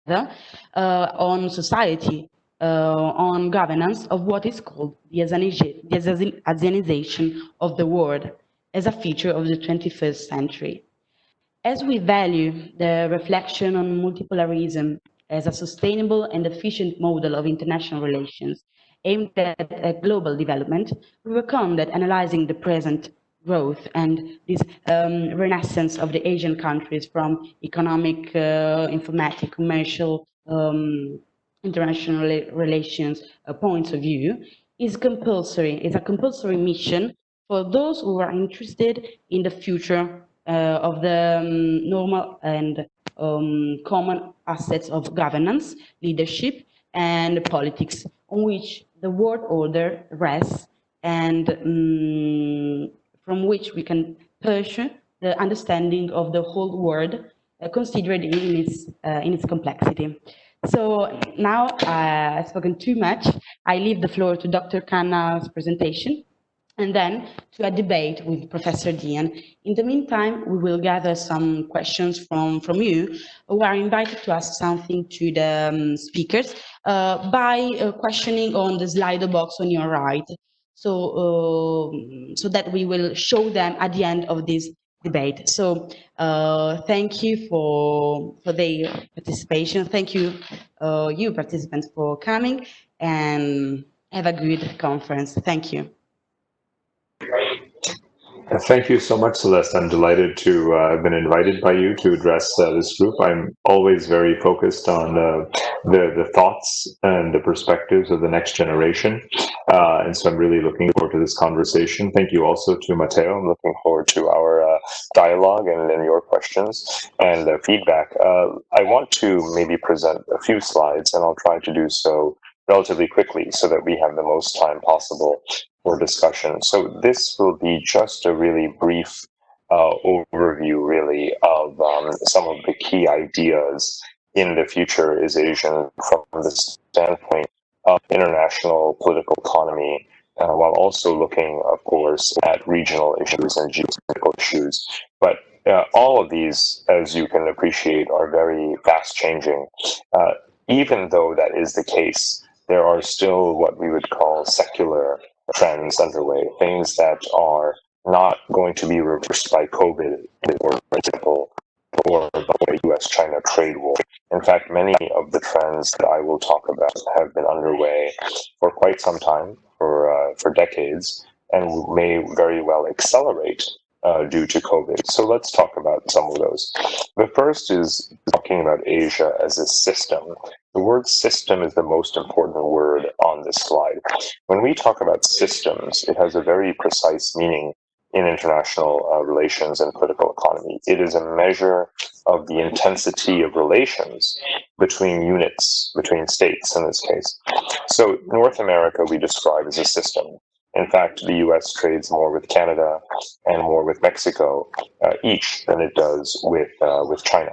on society, on governance of what is called the Asianization of the world as a feature of the 21st century. As we value the reflection on multipolarism as a sustainable and efficient model of international relations aimed at global development, we reckon that analyzing the present growth and this renaissance of the Asian countries from economic, informatic, commercial, international relations points of view is compulsory, is a compulsory mission for those who are interested in the future of the normal and common assets of governance, leadership, and politics, on which the world order rests, and from which we can pursue the understanding of the whole world, considered in its complexity. So now I've spoken too much. I leave the floor to Dr. Khanna's presentation, and then to a debate with Professor Dian. In the meantime, we will gather some questions from you who are invited to ask something to the speakers by questioning on the Slido box on your right. So that we will show them at the end of this debate. So thank you for their participation. Thank you, you participants, for coming, and have a good conference. Thank you. Thank you so much, Celeste. I'm delighted to have been invited by you to address this group. I'm always very focused on the thoughts and the perspectives of the next generation. And so I'm really looking forward to this conversation. Thank you also to Matteo. I'm looking forward to our dialogue and your questions and feedback. I want to maybe present a few slides, and I'll try to do so relatively quickly so that we have the most time possible for discussion. So this will be just a really brief overview, really, of some of the key ideas in the future is Asian from the standpoint of international political economy, while also looking, of course, at regional issues and geopolitical issues. But all of these, as you can appreciate, are very fast changing. Even though that is the case, there are still what we would call secular trends underway, things that are not going to be reversed by COVID, for example, or by US-China trade war. In fact, many of the trends that I will talk about have been underway for quite some time, for decades, and may very well accelerate due to COVID. So let's talk about some of those. The first is talking about Asia as a system. The word system is the most important word on this slide. When we talk about systems, it has a very precise meaning in international relations and political economy. It is a measure of the intensity of relations between units, between states in this case. So North America we describe as a system. In fact, the US trades more with Canada and more with Mexico each than it does with China.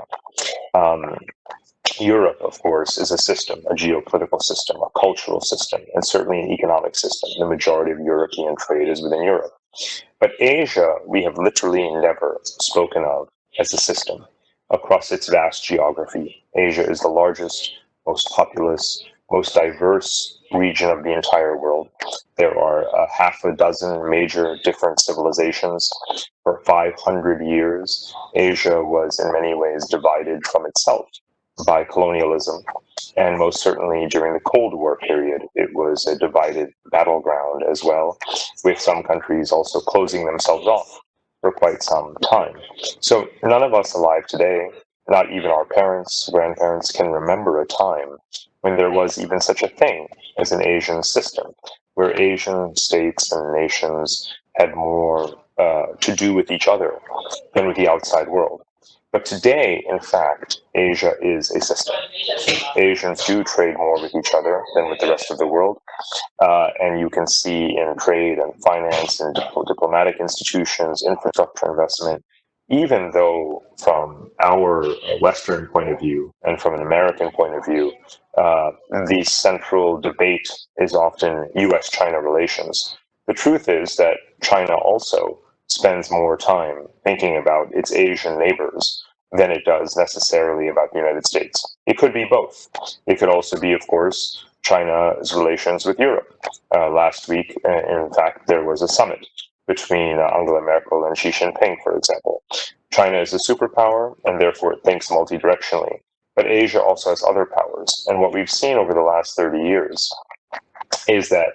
Europe, of course, is a system, a geopolitical system, a cultural system, and certainly an economic system. The majority of European trade is within Europe. But Asia, we have literally never spoken of as a system across its vast geography. Asia is the largest, most populous, most diverse region of the entire world. There are half a dozen major different civilizations. For 500 years, Asia was in many ways divided from itself by colonialism, and most certainly during the Cold War period, it was a divided battleground as well, with some countries also closing themselves off for quite some time. So none of us alive today, not even our parents, grandparents, can remember a time when there was even such a thing as an Asian system, where Asian states and nations had more to do with each other than with the outside world. But today, in fact, Asia is a system. Asians do trade more with each other than with the rest of the world. And you can see in trade and finance and diplomatic institutions, infrastructure investment, even though from our Western point of view and from an American point of view, the central debate is often US-China relations. The truth is that China also spends more time thinking about its Asian neighbors than it does necessarily about the United States. It could be both. It could also be, of course, China's relations with Europe. Last week, in fact, there was a summit between Angela Merkel and Xi Jinping, for example. China is a superpower, and therefore it thinks multidirectionally. But Asia also has other powers. And what we've seen over the last 30 years is that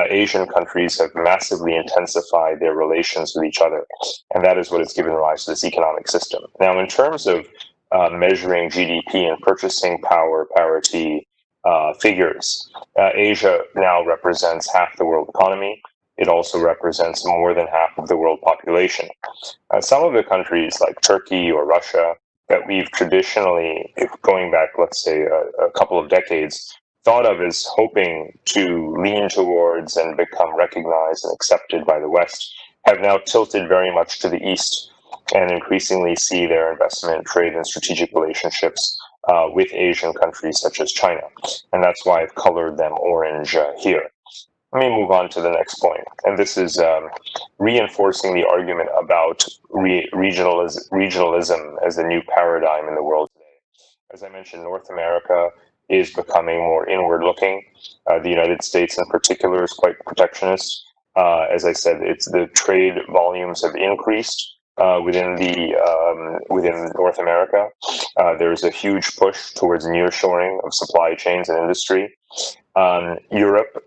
Asian countries have massively intensified their relations with each other. And that is what has given rise to this economic system. Now, in terms of measuring GDP and purchasing power parity figures, Asia now represents half the world economy. It also represents more than half of the world population. Some of the countries like Turkey or Russia that we've traditionally, going back, let's say, a couple of decades, thought of as hoping to lean towards and become recognized and accepted by the West, have now tilted very much to the East and increasingly see their investment, trade, and strategic relationships with Asian countries such as China. And that's why I've colored them orange here. Let me move on to the next point. And this is reinforcing the argument about regionalism as the new paradigm in the world today. As I mentioned, North America is becoming more inward-looking. The United States, in particular, is quite protectionist. As I said, the trade volumes have increased within North America. There's a huge push towards nearshoring of supply chains and industry. Europe,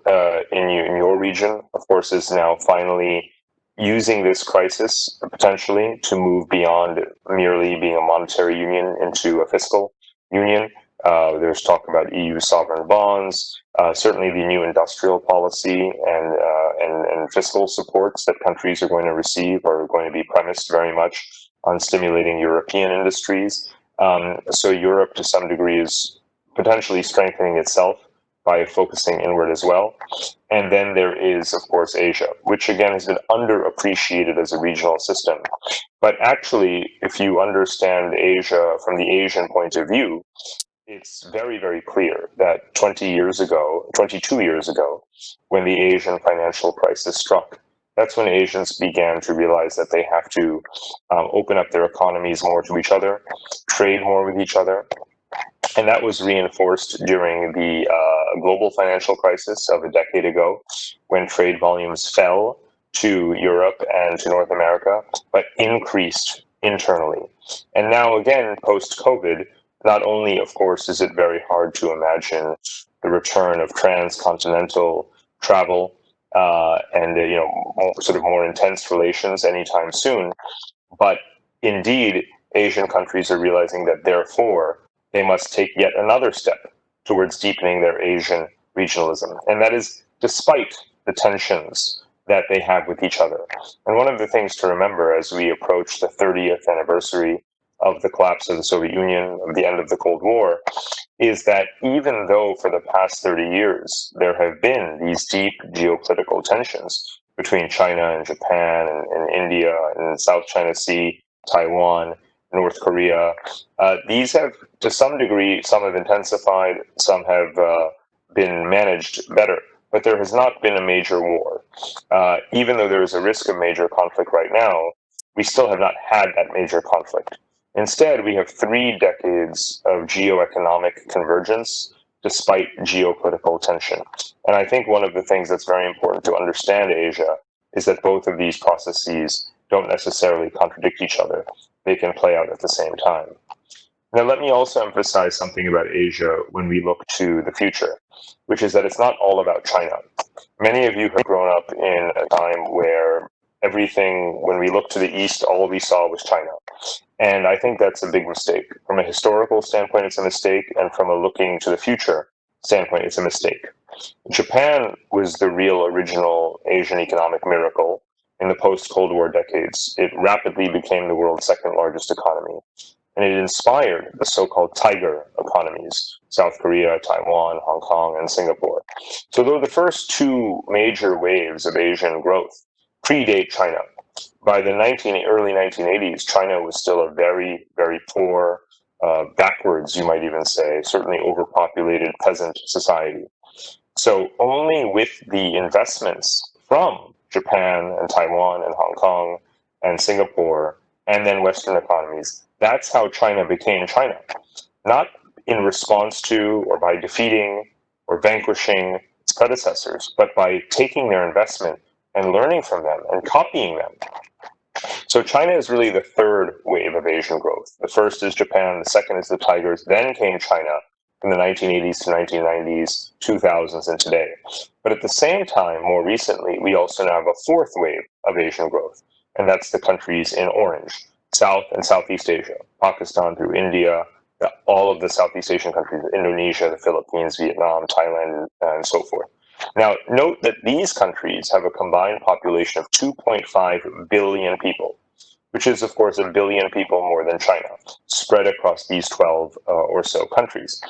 in your region, of course, is now finally using this crisis potentially to move beyond merely being a monetary union into a fiscal union. There's talk about EU sovereign bonds, certainly the new industrial policy and fiscal supports that countries are going to receive are going to be premised very much on stimulating European industries. So Europe, to some degree, is potentially strengthening itself by focusing inward as well. And then there is, of course, Asia, which again has been underappreciated as a regional system. But actually, if you understand Asia from the Asian point of view, it's very, very clear that 22 years ago, when the Asian financial crisis struck, that's when Asians began to realize that they have to open up their economies more to each other, trade more with each other. And that was reinforced during the global financial crisis of a decade ago, when trade volumes fell to Europe and to North America, but increased internally. And now again, post-COVID, not only, of course, is it very hard to imagine the return of transcontinental travel and sort of more intense relations anytime soon, but indeed, Asian countries are realizing that therefore they must take yet another step towards deepening their Asian regionalism. And that is despite the tensions that they have with each other. And one of the things to remember as we approach the 30th anniversary of the collapse of the Soviet Union, of the end of the Cold War, is that even though for the past 30 years there have been these deep geopolitical tensions between China and Japan and India and the South China Sea, Taiwan, North Korea, these have, to some degree, some have intensified, some have been managed better, but there has not been a major war. Even though there is a risk of major conflict right now, we still have not had that major conflict. Instead, we have 3 decades of geoeconomic convergence despite geopolitical tension. And I think one of the things that's very important to understand Asia is that both of these processes don't necessarily contradict each other. They can play out at the same time. Now, let me also emphasize something about Asia when we look to the future, which is that it's not all about China. Many of you have grown up in a time where everything, when we looked to the East, all we saw was China. And I think that's a big mistake. From a historical standpoint, it's a mistake, and from a looking to the future standpoint, it's a mistake. Japan was the real original Asian economic miracle in the post-Cold War decades. It rapidly became the world's second largest economy, and it inspired the so-called tiger economies, South Korea, Taiwan, Hong Kong, and Singapore. So though the first 2 major waves of Asian growth predate China, by the early 1980s, China was still a very, very poor, backwards, you might even say, certainly overpopulated peasant society. So only with the investments from Japan and Taiwan and Hong Kong and Singapore and then Western economies. That's how China became China. Not in response to or by defeating or vanquishing its predecessors, but by taking their investment and learning from them and copying them. So China is really the third wave of Asian growth. The first is Japan, the second is the Tigers, then came China from the 1980s to 1990s, 2000s, and today. But at the same time, more recently, we also now have a fourth wave of Asian growth, and that's the countries in orange, South and Southeast Asia, Pakistan through India, all of the Southeast Asian countries, Indonesia, the Philippines, Vietnam, Thailand, and so forth. Now, note that these countries have a combined population of 2.5 billion people, which is, of course, a billion people more than China, spread across these 12 or so countries.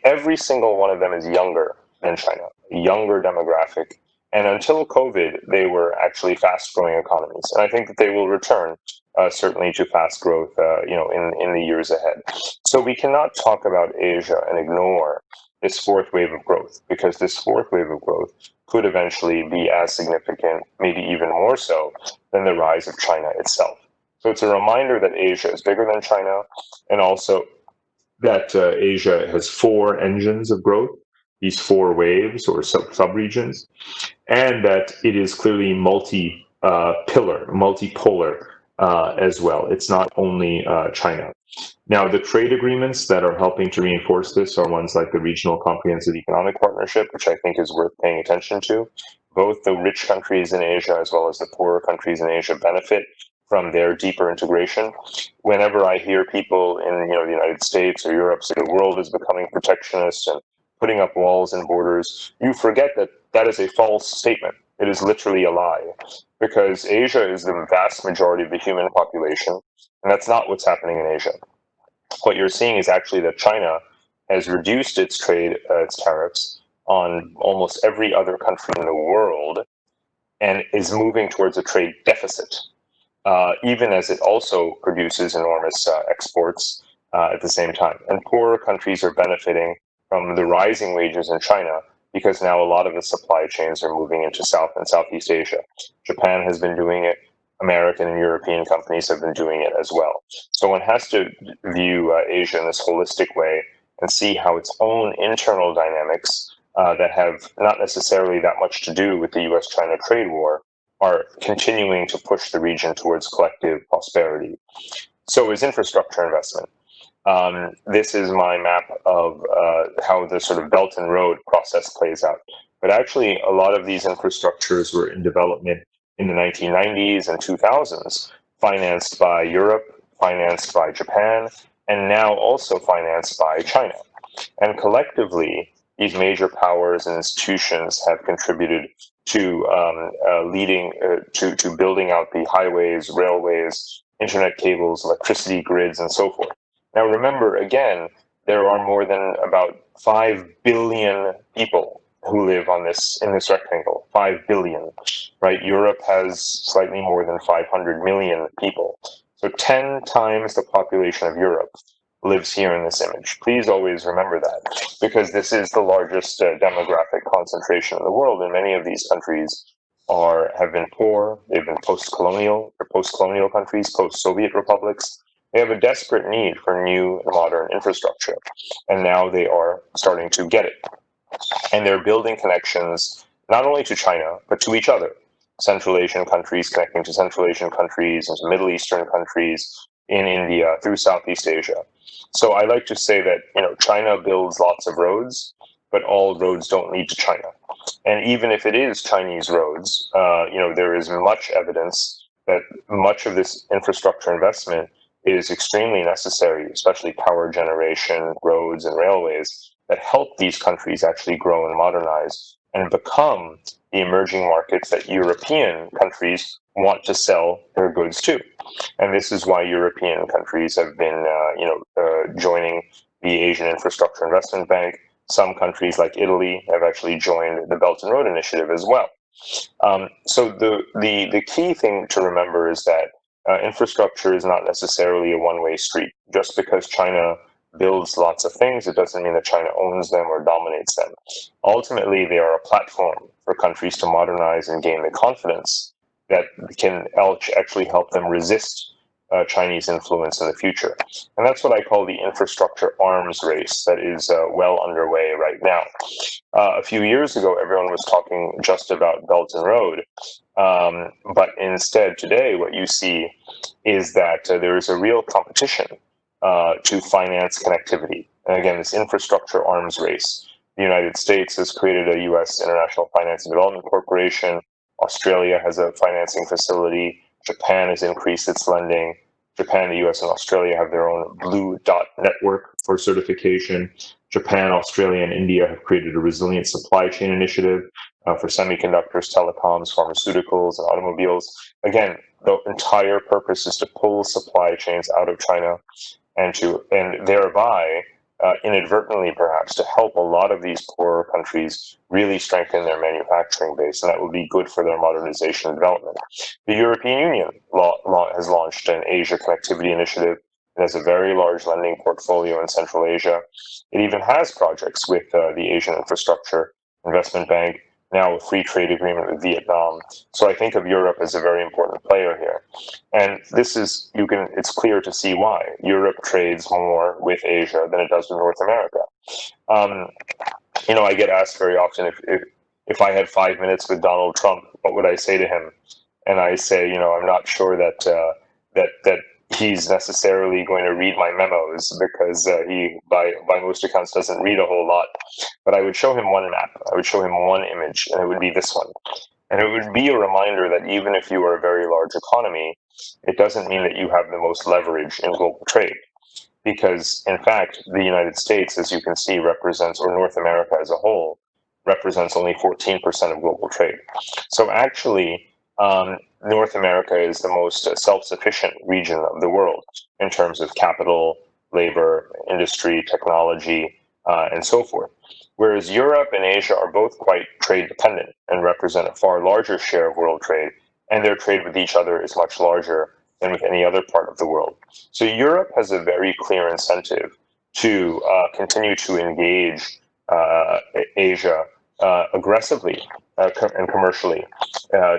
Every single one of them is younger than China, a younger demographic, and until COVID, they were actually fast-growing economies. And I think that they will return certainly to fast growth, in the years ahead. So we cannot talk about Asia and ignore this fourth wave of growth, because this fourth wave of growth could eventually be as significant, maybe even more so, than the rise of China itself. So it's a reminder that Asia is bigger than China, and also that Asia has four engines of growth, these four waves or sub-regions, and that it is clearly multipolar as well. It's not only China. Now, the trade agreements that are helping to reinforce this are ones like the Regional Comprehensive Economic Partnership, which I think is worth paying attention to. Both the rich countries in Asia as well as the poorer countries in Asia benefit from their deeper integration. Whenever I hear people in the United States or Europe say the world is becoming protectionist and putting up walls and borders, you forget that that is a false statement. It is literally a lie, because Asia is the vast majority of the human population, and that's not what's happening in Asia. What you're seeing is actually that China has reduced its trade, its tariffs on almost every other country in the world, and is moving towards a trade deficit, even as it also produces enormous exports at the same time. And poorer countries are benefiting from the rising wages in China, because now a lot of the supply chains are moving into South and Southeast Asia. Japan has been doing it. American and European companies have been doing it as well. So one has to view Asia in this holistic way and see how its own internal dynamics that have not necessarily that much to do with the US-China trade war are continuing to push the region towards collective prosperity. So is infrastructure investment. This is my map of how the sort of Belt and Road process plays out. But actually, a lot of these infrastructures were in development in the 1990s and 2000s, financed by Europe, financed by Japan, and now also financed by China. And collectively, these major powers and institutions have contributed to leading to building out the highways, railways, internet cables, electricity grids, and so forth. Now, remember, again, there are more than about 5 billion people who live in this rectangle. 5 billion, right? Europe has slightly more than 500 million people. So 10 times the population of Europe lives here in this image. Please always remember that, because this is the largest demographic concentration in the world, and many of these countries have been poor. They've been post-colonial countries, post-Soviet republics. They have a desperate need for new modern infrastructure, and now they are starting to get it. And they're building connections not only to China, but to each other. Central Asian countries connecting to Central Asian countries, and Middle Eastern countries, in India, through Southeast Asia. So I like to say that China builds lots of roads, but all roads don't lead to China. And even if it is Chinese roads, there is much evidence that much of this infrastructure investment is extremely necessary, especially power generation, roads, and railways, that help these countries actually grow and modernize and become the emerging markets that European countries want to sell their goods to. And this is why European countries have been, joining the Asian Infrastructure Investment Bank. Some countries like Italy have actually joined the Belt and Road Initiative as well. So the key thing to remember is that infrastructure is not necessarily a one-way street. Just because China builds lots of things, it doesn't mean that China owns them or dominates them. Ultimately, they are a platform for countries to modernize and gain the confidence that can actually help them resist Chinese influence in the future. And that's what I call the infrastructure arms race that is well underway right now. A few years ago, everyone was talking just about Belt and Road, but instead today what you see is that there is a real competition to finance connectivity. And again, this infrastructure arms race. The United States has created a U.S. International Finance and Development Corporation. Australia has a financing facility. Japan has increased its lending. Japan, the US, and Australia have their own Blue Dot network for certification. Japan, Australia, and India have created a resilient supply chain initiative for semiconductors, telecoms, pharmaceuticals, and automobiles. Again, the entire purpose is to pull supply chains out of China and thereby inadvertently perhaps to help a lot of these poorer countries really strengthen their manufacturing base, and that would be good for their modernization and development. The European Union has launched an Asia Connectivity Initiative. It has a very large lending portfolio in Central Asia. It even has projects with the Asian Infrastructure Investment Bank, now a free trade agreement with Vietnam. So I think of Europe as a very important player here. And this is, it's clear to see why. Europe trades more with Asia than it does with North America. I get asked very often if I had 5 minutes with Donald Trump, what would I say to him? And I say, I'm not sure that he's necessarily going to read my memos because he, by most accounts, doesn't read a whole lot. But I would show him one map. I would show him one image, and it would be this one. And it would be a reminder that even if you are a very large economy, it doesn't mean that you have the most leverage in global trade. Because, in fact, the United States, as you can see, represents, or North America as a whole, represents only 14% of global trade. So actually, North America is the most self-sufficient region of the world in terms of capital, labor, industry, technology, and so forth. Whereas Europe and Asia are both quite trade dependent and represent a far larger share of world trade, and their trade with each other is much larger than with any other part of the world. So Europe has a very clear incentive to continue to engage Asia aggressively and commercially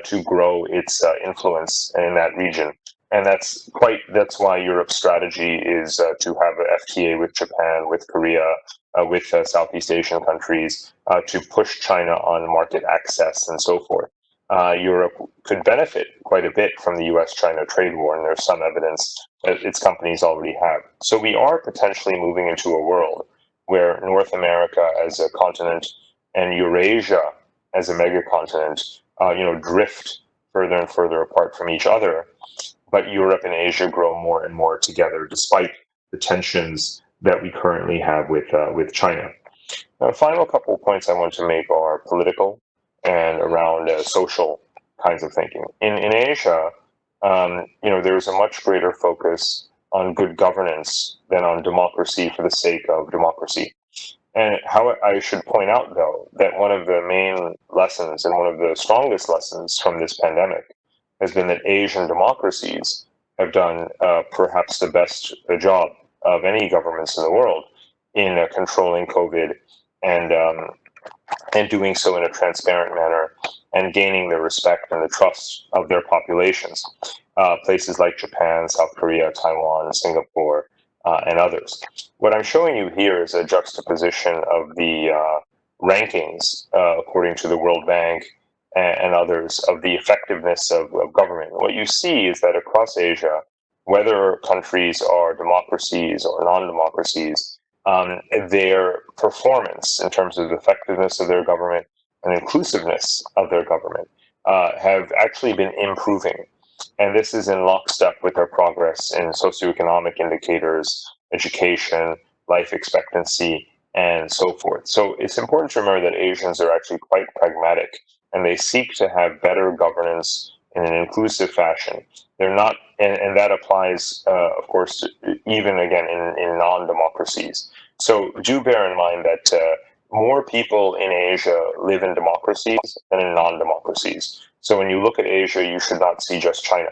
to grow its influence in that region. And that's why Europe's strategy is to have an FTA with Japan, with Korea, with Southeast Asian countries, to push China on market access and so forth. Europe could benefit quite a bit from the US-China trade war, and there's some evidence that its companies already have. So we are potentially moving into a world where North America as a continent and Eurasia as a megacontinent, drift further and further apart from each other, but Europe and Asia grow more and more together, despite the tensions that we currently have with China. Now, the final couple of points I want to make are political and around social kinds of thinking. In Asia, there's a much greater focus on good governance than on democracy for the sake of democracy. And how I should point out, though, that one of the main lessons and one of the strongest lessons from this pandemic has been that Asian democracies have done perhaps the best job of any governments in the world in controlling COVID and doing so in a transparent manner and gaining the respect and the trust of their populations. Places like Japan, South Korea, Taiwan, Singapore, and others. What I'm showing you here is a juxtaposition of the rankings, according to the World Bank and others, of the effectiveness of government. What you see is that across Asia, whether countries are democracies or non-democracies, their performance in terms of the effectiveness of their government and inclusiveness of their government have actually been improving. And this is in lockstep with their progress in socioeconomic indicators, education, life expectancy, and so forth. So it's important to remember that Asians are actually quite pragmatic, and they seek to have better governance in an inclusive fashion. They're not, and that applies, of course, even again in non-democracies. So do bear in mind that more people in Asia live in democracies than in non-democracies. So when you look at Asia, you should not see just China.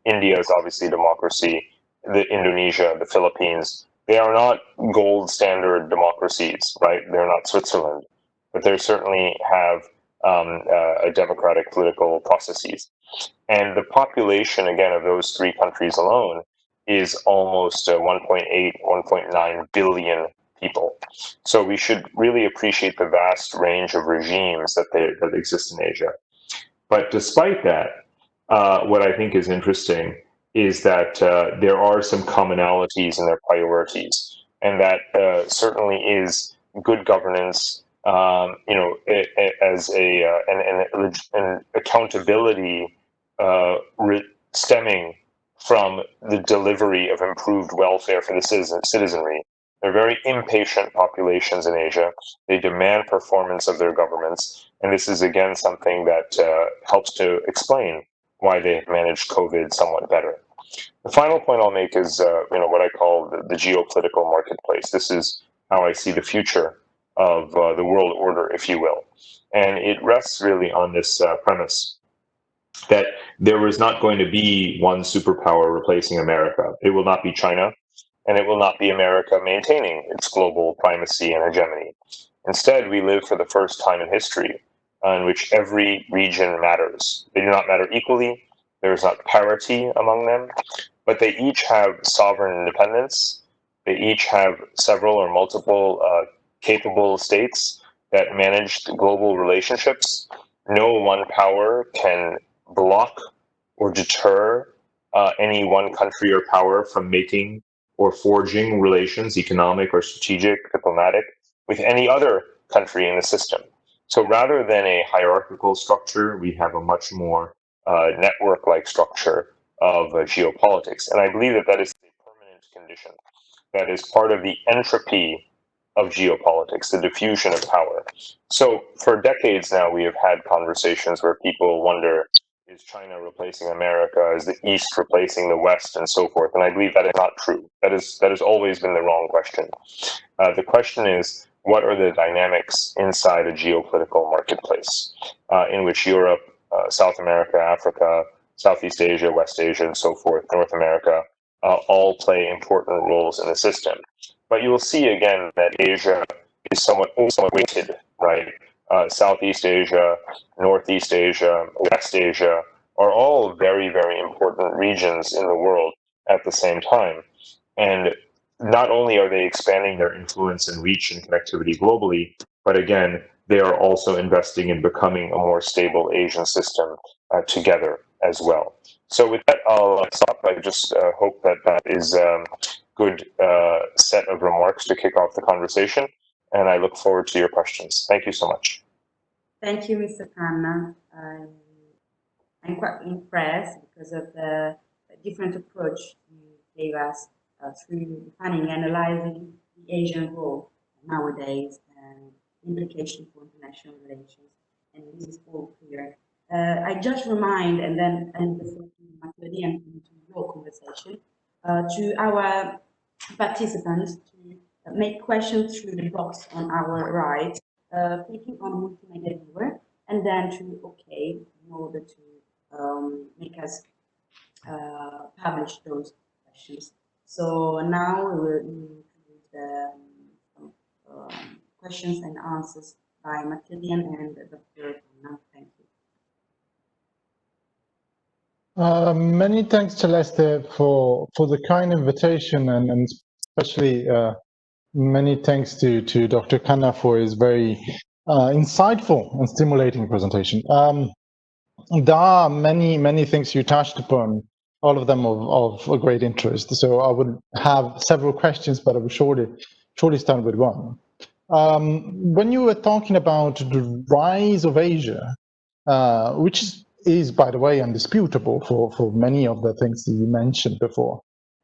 India is obviously a democracy. Indonesia, the Philippines, they are not gold standard democracies, right? They're not Switzerland, but they certainly have a democratic political processes. And the population, again, of those three countries alone is almost 1.8, 1.9 billion people. So we should really appreciate the vast range of regimes that exist in Asia. But despite that, what I think is interesting is that there are some commonalities in their priorities, and that certainly is good governance, as an accountability stemming from the delivery of improved welfare for the citizenry. They're very impatient populations in Asia. They demand performance of their governments, and this is again something that helps to explain why they have managed COVID somewhat better. The final point I'll make is, what I call the geopolitical marketplace. This is how I see the future of the world order, if you will, and it rests really on this premise that there is not going to be one superpower replacing America. It will not be China, and it will not be America maintaining its global primacy and hegemony. Instead, we live for the first time in history in which every region matters. They do not matter equally. There is not parity among them, but they each have sovereign independence. They each have several or multiple capable states that manage global relationships. No one power can block or deter any one country or power from making or forging relations, economic or strategic, diplomatic, with any other country in the system. So rather than a hierarchical structure, we have a much more network-like structure of geopolitics. And I believe that that is a permanent condition. That is part of the entropy of geopolitics, the diffusion of power. So for decades now, we have had conversations where people wonder, is China replacing America? Is the East replacing the West, and so forth? And I believe that is not true. That has always been the wrong question. The question is, what are the dynamics inside a geopolitical marketplace in which Europe, South America, Africa, Southeast Asia, West Asia, and so forth, North America, all play important roles in the system. But you will see again that Asia is somewhat weighted, right? Southeast Asia, Northeast Asia, West Asia are all very, very important regions in the world at the same time. And not only are they expanding their influence and reach and connectivity globally, but again, they are also investing in becoming a more stable Asian system together as well. So with that, I'll stop. I just hope that that is a good set of remarks to kick off the conversation, and I look forward to your questions. Thank you so much. Thank you, Mr. Khanna. I'm quite impressed because of the different approach you gave us through defining and analyzing the Asian role nowadays and implications for international relations. And this is all clear. I just remind, and before to Matteo and to your conversation, to our participants to make questions through the box on our right, clicking on multimedia viewer, and then to OK in order to make us publish those questions. So now we will introduce the questions and answers by Matteo and Dr. Khanna. Thank you. Many thanks, Celeste, for the kind invitation, and especially many thanks to Dr. Khanna for his very insightful and stimulating presentation. There are many things you touched upon, all of them of a great interest. So I would have several questions, but I will surely start with one. When you were talking about the rise of Asia, which is, by the way, undisputable for many of the things that you mentioned before.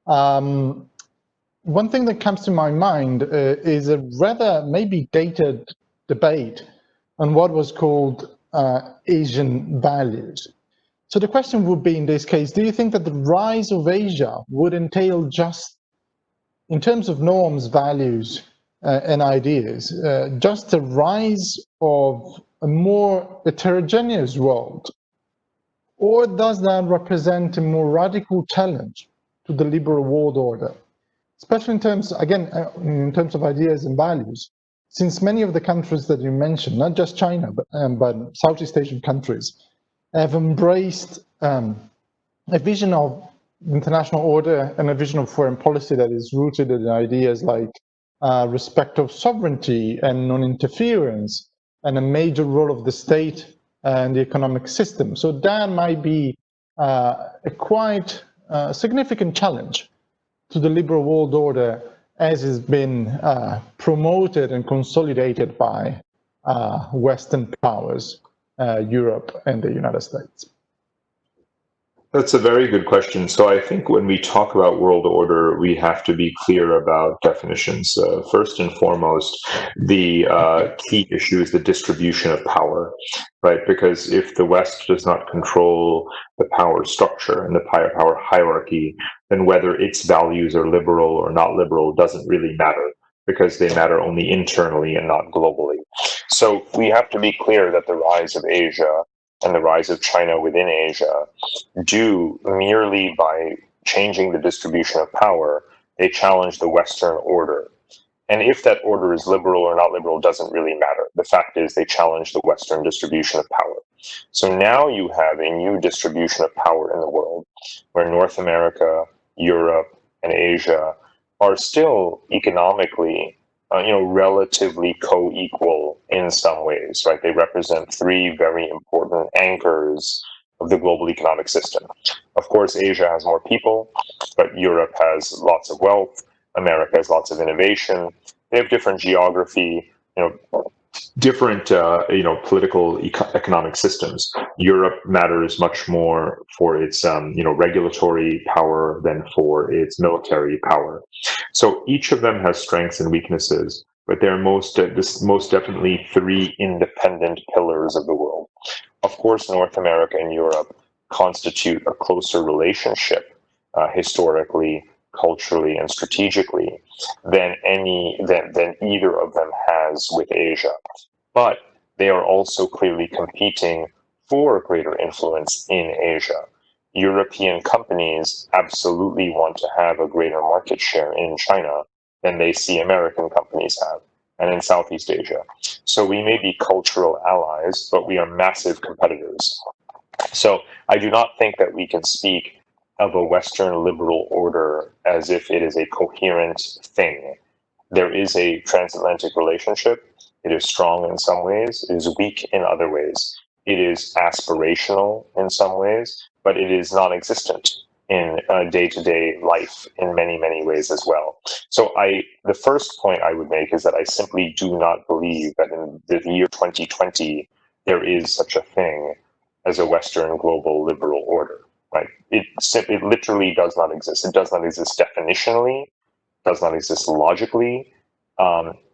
One thing that comes to my mind is a rather maybe dated debate on what was called Asian values. So the question would be, in this case, do you think that the rise of Asia would entail just, in terms of norms, values, and ideas, just a rise of a more heterogeneous world? Or does that represent a more radical challenge to the liberal world order? Especially in terms, again, in terms of ideas and values, since many of the countries that you mentioned, not just China, but Southeast Asian countries, have embraced a vision of international order and a vision of foreign policy that is rooted in ideas like respect of sovereignty and non-interference, and a major role of the state and the economic system. So that might be a quite significant challenge to the liberal world order as has been promoted and consolidated by Western powers, Europe and the United States. That's a very good question. So I think when we talk about world order, we have to be clear about definitions. First and foremost, the key issue is the distribution of power, right? Because if the West does not control the power structure and the power hierarchy, then whether its values are liberal or not liberal doesn't really matter, because they matter only internally and not globally. So we have to be clear that the rise of Asia and the rise of China within Asia do merely by changing the distribution of power, they challenge the Western order. And if that order is liberal or not liberal doesn't really matter. The fact is they challenge the Western distribution of power. So now you have a new distribution of power in the world where North America, Europe, and Asia are still economically relatively co-equal in some ways, right? They represent three very important anchors of the global economic system. Of course, Asia has more people, but Europe has lots of wealth. America has lots of innovation. They have different geography, different political economic systems. Europe matters much more for its regulatory power than for its military power. So each of them has strengths and weaknesses, but they're most definitely three independent pillars of the world. Of course, North America and Europe constitute a closer relationship historically, culturally, and strategically than either of them has with Asia. But they are also clearly competing for greater influence in Asia. European companies absolutely want to have a greater market share in China than they see American companies have, and in Southeast Asia. So we may be cultural allies, but we are massive competitors. So I do not think that we can speak of a Western liberal order as if it is a coherent thing. There is a transatlantic relationship. It is strong in some ways. It is weak in other ways. It is aspirational in some ways, but it is non-existent in day-to-day life in many, many ways as well. So the first point I would make is that I simply do not believe that in the year 2020, there is such a thing as a Western global liberal order, right? It literally does not exist. It does not exist definitionally, does not exist logically.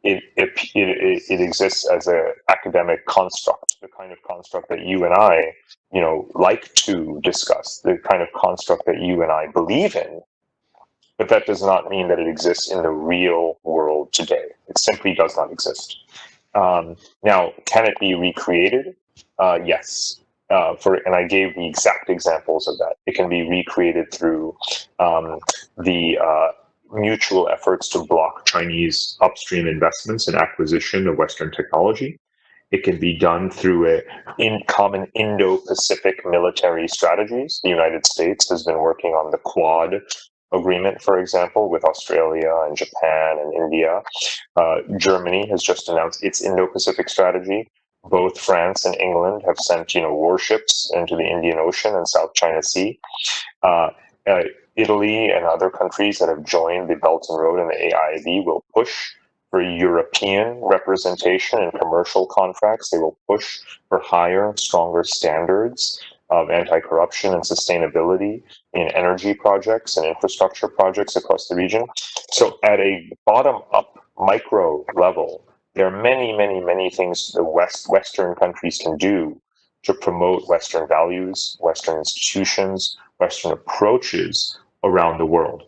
It exists as an academic construct, the kind of construct that you and I, like to discuss, the kind of construct that you and I believe in. But that does not mean that it exists in the real world today. It simply does not exist. Now, can it be recreated? Yes. And I gave the exact examples of that. It can be recreated through the mutual efforts to block Chinese upstream investments and acquisition of Western technology. It can be done through common Indo-Pacific military strategies. The United States has been working on the Quad agreement, for example, with Australia and Japan and India. Germany has just announced its Indo-Pacific strategy. Both France and England have sent, warships into the Indian Ocean and South China Sea. Italy and other countries that have joined the Belt and Road and the AIIB will push for European representation in commercial contracts. They will push for higher, stronger standards of anti-corruption and sustainability in energy projects and infrastructure projects across the region. So at a bottom-up micro level, there are many, many, many things the Western countries can do to promote Western values, Western institutions, Western approaches around the world.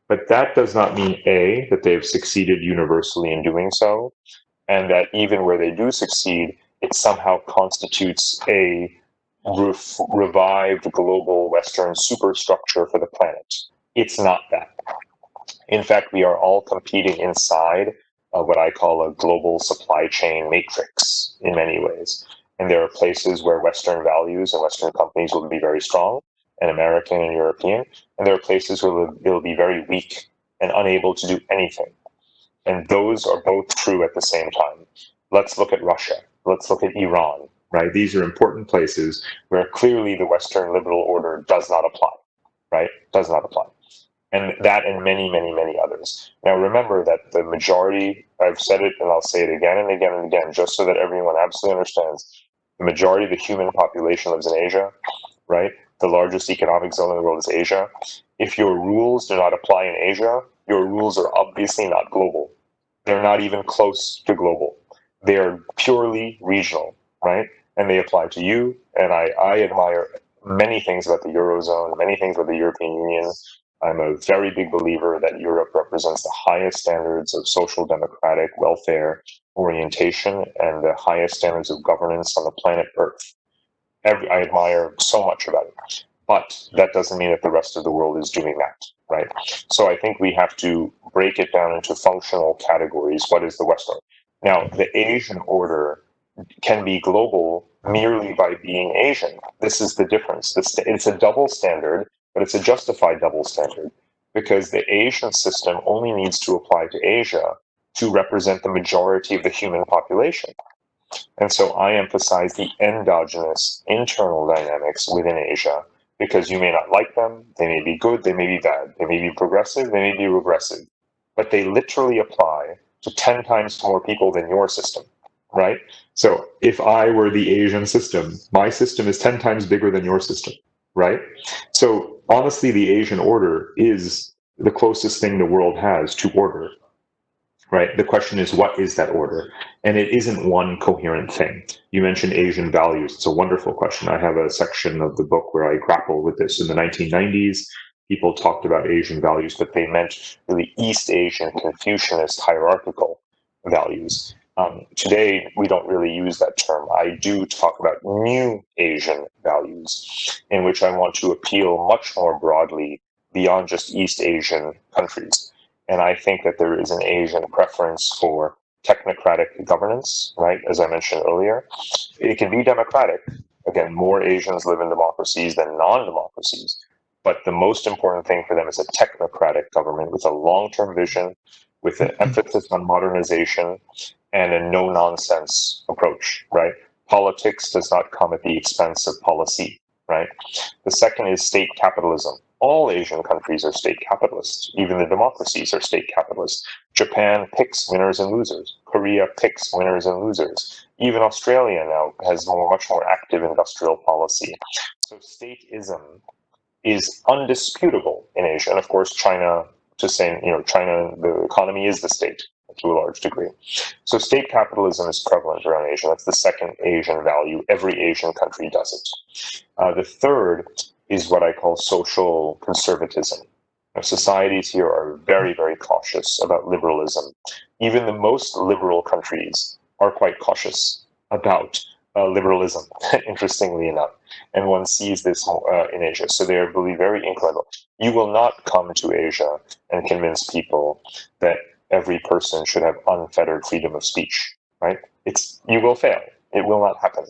But that does not mean, A, that they've succeeded universally in doing so, and that even where they do succeed, it somehow constitutes a revived global Western superstructure for the planet. It's not that. In fact, we are all competing inside what I call a global supply chain matrix in many ways. And there are places where Western values and Western companies will be very strong, and American and European, and there are places where it'll be very weak and unable to do anything. And those are both true at the same time. Let's look at Russia. Let's look at Iran, right? These are important places where clearly the Western liberal order does not apply, right? Does not apply. And that and many, many, many others. Now, remember that the majority, I've said it and I'll say it again and again and again, just so that everyone absolutely understands, the majority of the human population lives in Asia, right? The largest economic zone in the world is Asia. If your rules do not apply in Asia, your rules are obviously not global. They're not even close to global. They are purely regional, right? And they apply to you. And I admire many things about the Eurozone, many things about the European Union. I'm a very big believer that Europe represents the highest standards of social democratic welfare orientation and the highest standards of governance on the planet Earth. I admire so much about it. But that doesn't mean that the rest of the world is doing that, right? So I think we have to break it down into functional categories. What is the Western? Now, the Asian order can be global merely by being Asian. This is the difference. It's a double standard, but it's a justified double standard because the Asian system only needs to apply to Asia to represent the majority of the human population. And so I emphasize the endogenous internal dynamics within Asia because you may not like them, they may be good, they may be bad, they may be progressive, they may be regressive, but they literally apply to 10 times more people than your system, right? So if I were the Asian system, my system is 10 times bigger than your system, right? So honestly, the Asian order is the closest thing the world has to order, right? The question is, what is that order? And it isn't one coherent thing. You mentioned Asian values. It's a wonderful question. I have a section of the book where I grapple with this. In the 1990s, people talked about Asian values, but they meant really East Asian Confucianist hierarchical values. Today, we don't really use that term. I do talk about new Asian values, in which I want to appeal much more broadly beyond just East Asian countries. And I think that there is an Asian preference for technocratic governance, right? As I mentioned earlier, it can be democratic. Again, more Asians live in democracies than non-democracies. But the most important thing for them is a technocratic government with a long-term vision, with an emphasis on modernization and a no-nonsense approach, right? Politics does not come at the expense of policy, right? The second is state capitalism. All Asian countries are state capitalists. Even the democracies are state capitalists. Japan picks winners and losers. Korea picks winners and losers. Even Australia now has much more active industrial policy. So stateism is undisputable in Asia. And of course, China, China, the economy is the state to a large degree. So state capitalism is prevalent around Asia. That's the second Asian value. Every Asian country does it. The third is what I call social conservatism. Now, societies here are very, very cautious about liberalism. Even the most liberal countries are quite cautious about liberalism, interestingly enough. And one sees this in Asia. So they are really very incredible. You will not come to Asia and convince people that every person should have unfettered freedom of speech, right? You will fail. It will not happen.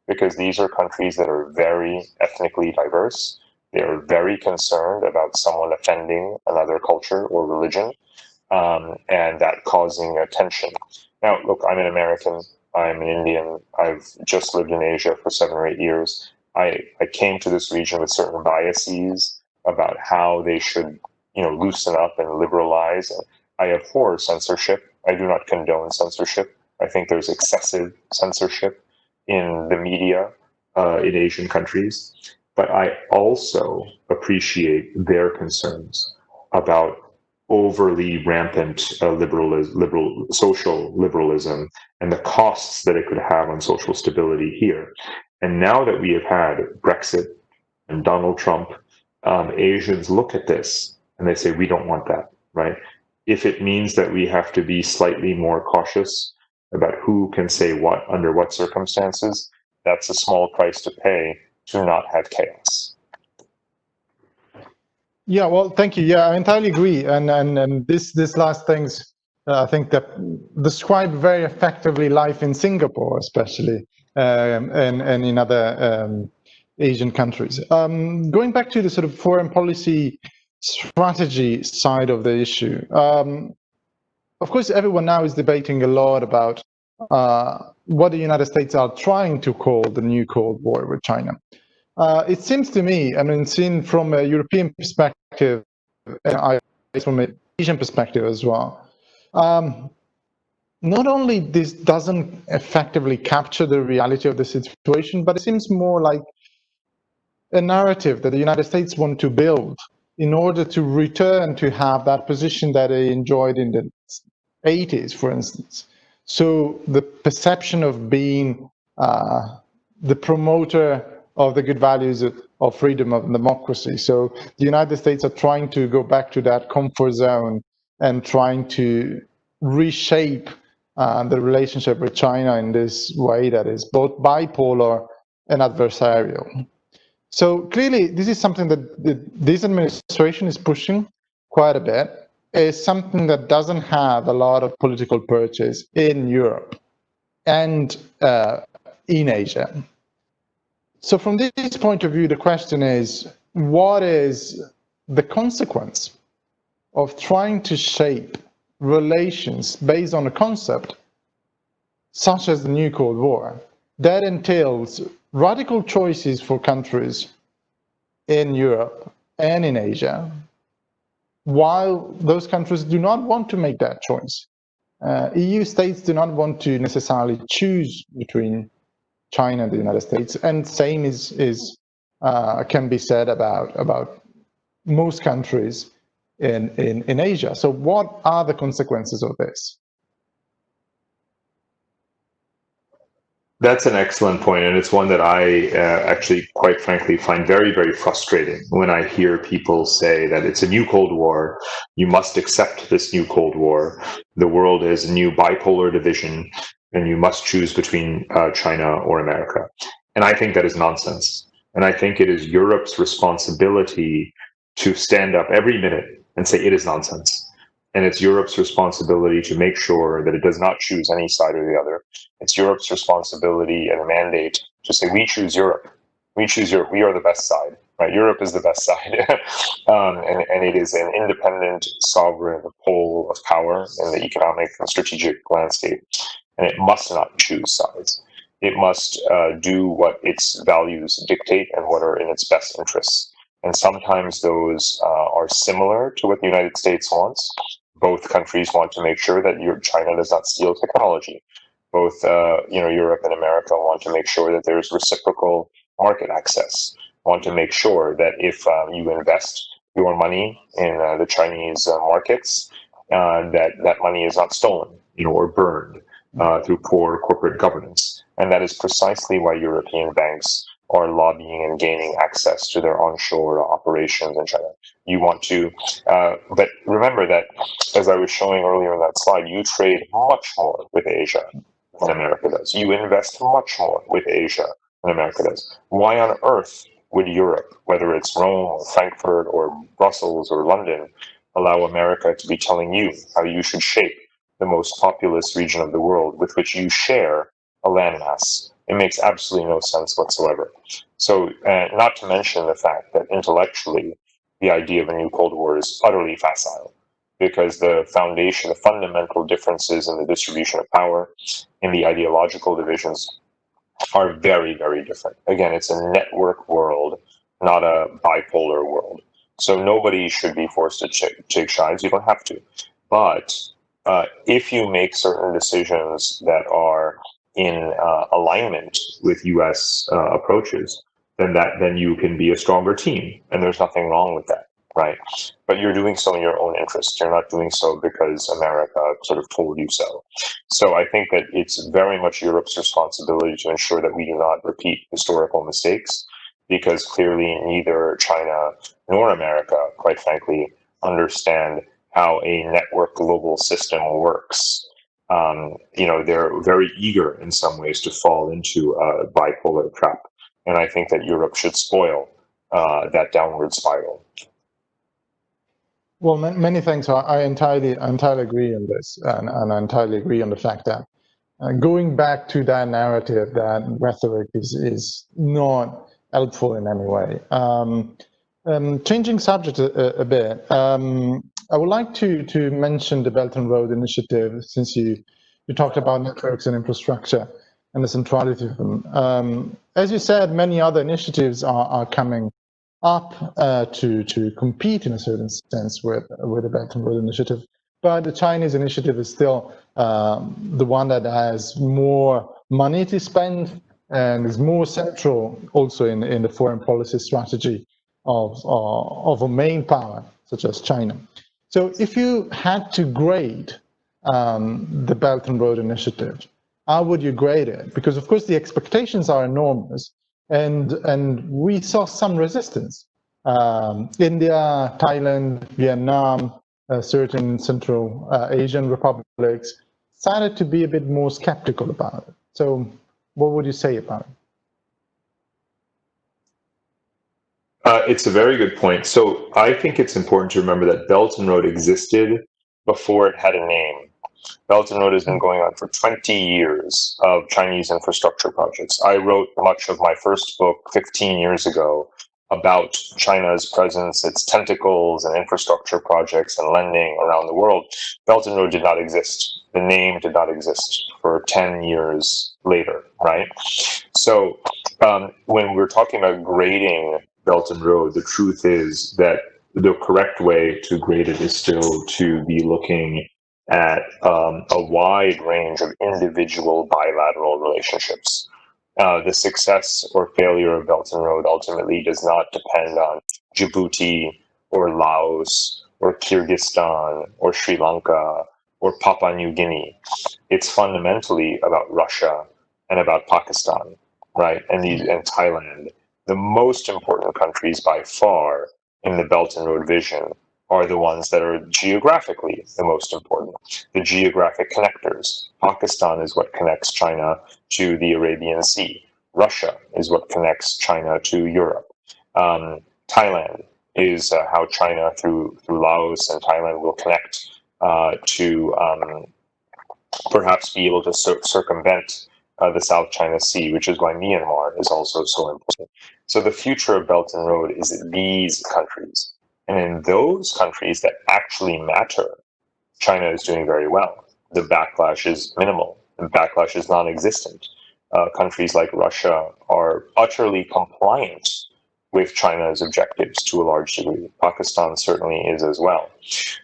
Because these are countries that are very ethnically diverse. They are very concerned about someone offending another culture or religion, and that causing a tension. Now, look, I'm an American. I'm an Indian. I've just lived in Asia for 7 or 8 years. I came to this region with certain biases about how they should, loosen up and liberalize. I abhor censorship. I do not condone censorship. I think there's excessive censorship in the media in Asian countries, but I also appreciate their concerns about overly rampant social liberalism and the costs that it could have on social stability here. And now that we have had Brexit and Donald Trump, Asians look at this and they say, we don't want that, right? If it means that we have to be slightly more cautious about who can say what under what circumstances, that's a small price to pay to not have chaos. Yeah, well, thank you. Yeah, I entirely agree. And this last things, I think that describe very effectively life in Singapore, especially, and in other Asian countries. Going back to the sort of foreign policy strategy side of the issue, of course, everyone now is debating a lot about what the United States are trying to call the new Cold War with China. It seems to me, I mean, seen from a European perspective, and from an Asian perspective as well, not only this doesn't effectively capture the reality of the situation, but it seems more like a narrative that the United States want to build in order to return to have that position that they enjoyed in the 80s, for instance. So the perception of being the promoter of the good values of freedom, of democracy. So the United States are trying to go back to that comfort zone and trying to reshape the relationship with China in this way that is both bipolar and adversarial. So clearly, this is something that this administration is pushing quite a bit. It's something that doesn't have a lot of political purchase in Europe and in Asia. So from this point of view, the question is, what is the consequence of trying to shape relations based on a concept such as the new Cold War that entails radical choices for countries in Europe and in Asia, while those countries do not want to make that choice. EU states do not want to necessarily choose between China and the United States, and same can be said about most countries in Asia. So what are the consequences of this? That's an excellent point, and it's one that I actually, quite frankly, find very, very frustrating when I hear people say that it's a new Cold War, you must accept this new Cold War, the world is a new bipolar division, and you must choose between China or America. And I think that is nonsense. And I think it is Europe's responsibility to stand up every minute and say it is nonsense. And it's Europe's responsibility to make sure that it does not choose any side or the other. It's Europe's responsibility and mandate to say, we choose Europe. We choose Europe. We are the best side, right? Europe is the best side. And it is an independent, sovereign pole of power in the economic and strategic landscape. And it must not choose sides. It must do what its values dictate and what are in its best interests. And sometimes those are similar to what the United States wants. Both countries want to make sure that China does not steal technology. Both, Europe and America want to make sure that there's reciprocal market access. Want to make sure that if you invest your money in the Chinese markets, that money is not stolen, or burned through poor corporate governance. And that is precisely why European banks are lobbying and gaining access to their onshore operations in China. You want to, but remember that, as I was showing earlier in that slide, you trade much more with Asia than America does. You invest much more with Asia than America does. Why on earth would Europe, whether it's Rome or Frankfurt or Brussels or London, allow America to be telling you how you should shape the most populous region of the world with which you share a landmass? It makes absolutely no sense whatsoever. So, not to mention the fact that intellectually, the idea of a new Cold War is utterly facile, because the foundation, the fundamental differences in the distribution of power, in the ideological divisions, are very, very different. Again, it's a network world, not a bipolar world. So nobody should be forced to take sides. You don't have to. But if you make certain decisions that are in alignment with U.S. approaches, then you can be a stronger team, and there's nothing wrong with that, right? But you're doing so in your own interest. You're not doing so because America sort of told you so. So I think that it's very much Europe's responsibility to ensure that we do not repeat historical mistakes, because clearly neither China nor America, quite frankly, understand how a network global system works. They're very eager in some ways to fall into a bipolar trap. And I think that Europe should spoil that downward spiral. Well, many thanks. I entirely agree on this, and I entirely agree on the fact that going back to that narrative, that rhetoric is not helpful in any way. Changing subject a bit, I would like to mention the Belt and Road Initiative, since you talked about networks and infrastructure and the centrality of them. As you said, many other initiatives are coming up to compete in a certain sense with the Belt and Road Initiative, but the Chinese initiative is still the one that has more money to spend and is more central also in the foreign policy strategy of a main power such as China. So if you had to grade the Belt and Road Initiative, how would you grade it? Because of course the expectations are enormous, and we saw some resistance. India, Thailand, Vietnam, certain Central Asian republics started to be a bit more skeptical about it. So what would you say about it? It's a very good point. So I think it's important to remember that Belt and Road existed before it had a name. Belt and Road has been going on for 20 years of Chinese infrastructure projects. I wrote much of my first book 15 years ago about China's presence, its tentacles and infrastructure projects and lending around the world. Belt and Road did not exist. The name did not exist for 10 years later, right? So when we're talking about grading Belt and Road, the truth is that the correct way to grade it is still to be looking at a wide range of individual bilateral relationships. The success or failure of Belt and Road ultimately does not depend on Djibouti or Laos or Kyrgyzstan or Sri Lanka or Papua New Guinea. It's fundamentally about Russia and about Pakistan, right? And Thailand. The most important countries by far in the Belt and Road vision are the ones that are geographically the most important, the geographic connectors. Pakistan is what connects China to the Arabian Sea. Russia is what connects China to Europe. Thailand is how China through Laos and Thailand will connect to perhaps be able to circumvent the South China Sea, which is why Myanmar is also so important. So the future of Belt and Road is these countries. And in those countries that actually matter, China is doing very well. The backlash is minimal. The backlash is non-existent. Countries like Russia are utterly compliant with China's objectives to a large degree. Pakistan certainly is as well.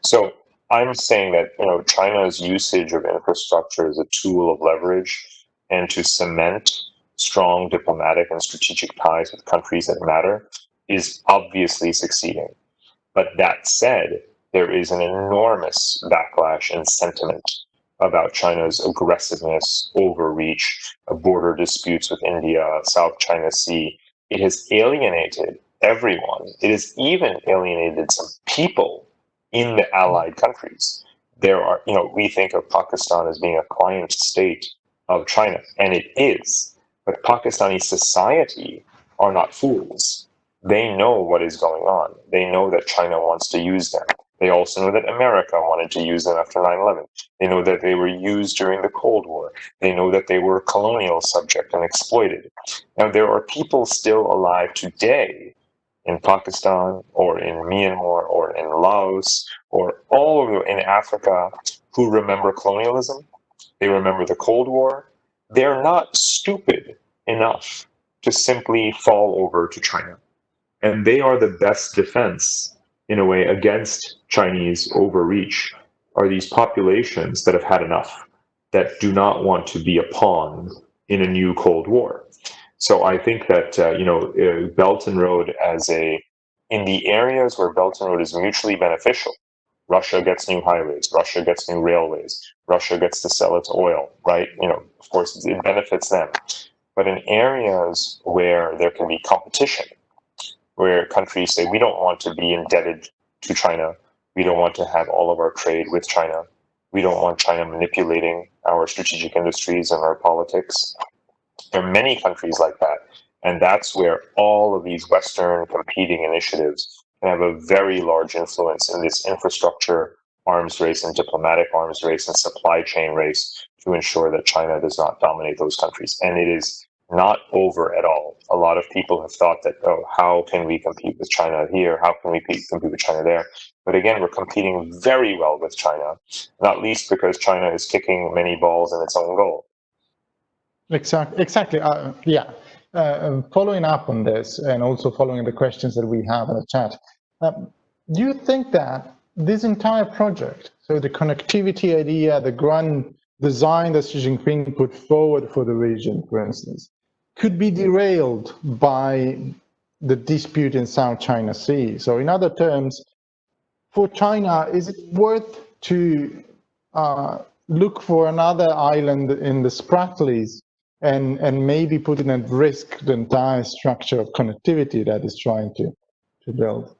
So I'm saying that China's usage of infrastructure as a tool of leverage and to cement strong diplomatic and strategic ties with countries that matter is obviously succeeding. But that said, there is an enormous backlash and sentiment about China's aggressiveness, overreach, border disputes with India, South China Sea. It has alienated everyone. It has even alienated some people in the allied countries. There are, we think of Pakistan as being a client state of China, and it is. But Pakistani society are not fools. They know what is going on. They know that China wants to use them. They also know that America wanted to use them after 9/11. They know that they were used during the Cold War. They know that they were a colonial subject and exploited. Now, there are people still alive today in Pakistan or in Myanmar or in Laos or all over in Africa who remember colonialism. They remember the Cold War. They're not stupid enough to simply fall over to China. And they are the best defense, in a way, against Chinese overreach, are these populations that have had enough, that do not want to be a pawn in a new Cold War. So I think that, Belt and Road in the areas where Belt and Road is mutually beneficial, Russia gets new highways, Russia gets new railways, Russia gets to sell its oil, right? Of course, it benefits them. But in areas where there can be competition, where countries say, we don't want to be indebted to China. We don't want to have all of our trade with China. We don't want China manipulating our strategic industries and our politics. There are many countries like that. And that's where all of these Western competing initiatives can have a very large influence in this infrastructure arms race and diplomatic arms race and supply chain race to ensure that China does not dominate those countries. And it is Not over at all. A lot of people have thought that, oh, how can we compete with China here? How can we compete with China there? But again, we're competing very well with China, not least because China is kicking many balls in its own goal. Exactly. Yeah. Following up on this, and also following the questions that we have in the chat, do you think that this entire project, so the connectivity idea, the grand design that Xi Jinping put forward for the region, for instance, could be derailed by the dispute in South China Sea? So in other terms, for China, is it worth to look for another island in the Spratlys and maybe putting at risk the entire structure of connectivity that is trying to build?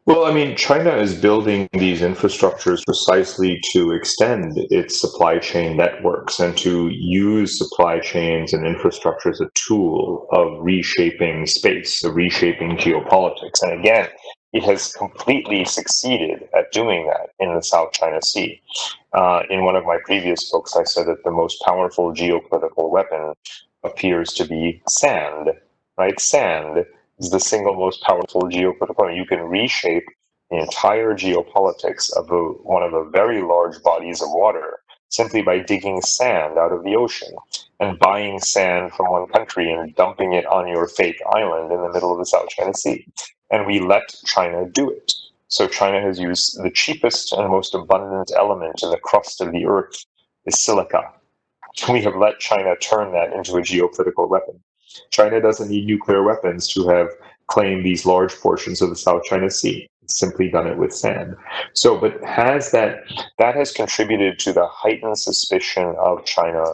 Well, I mean, China is building these infrastructures precisely to extend its supply chain networks and to use supply chains and infrastructure as a tool of reshaping space, of reshaping geopolitics. And again, it has completely succeeded at doing that in the South China Sea. In one of my previous books, I said that the most powerful geopolitical weapon appears to be sand, right? Sand is the single most powerful geopolitical. You can reshape the entire geopolitics of one of the very large bodies of water simply by digging sand out of the ocean and buying sand from one country and dumping it on your fake island in the middle of the South China Sea. And we let China do it. So China has used the cheapest and most abundant element in the crust of the earth is silica. We have let China turn that into a geopolitical weapon. China doesn't need nuclear weapons to have claimed these large portions of the South China Sea. It's simply done it with sand. So, but that has contributed to the heightened suspicion of China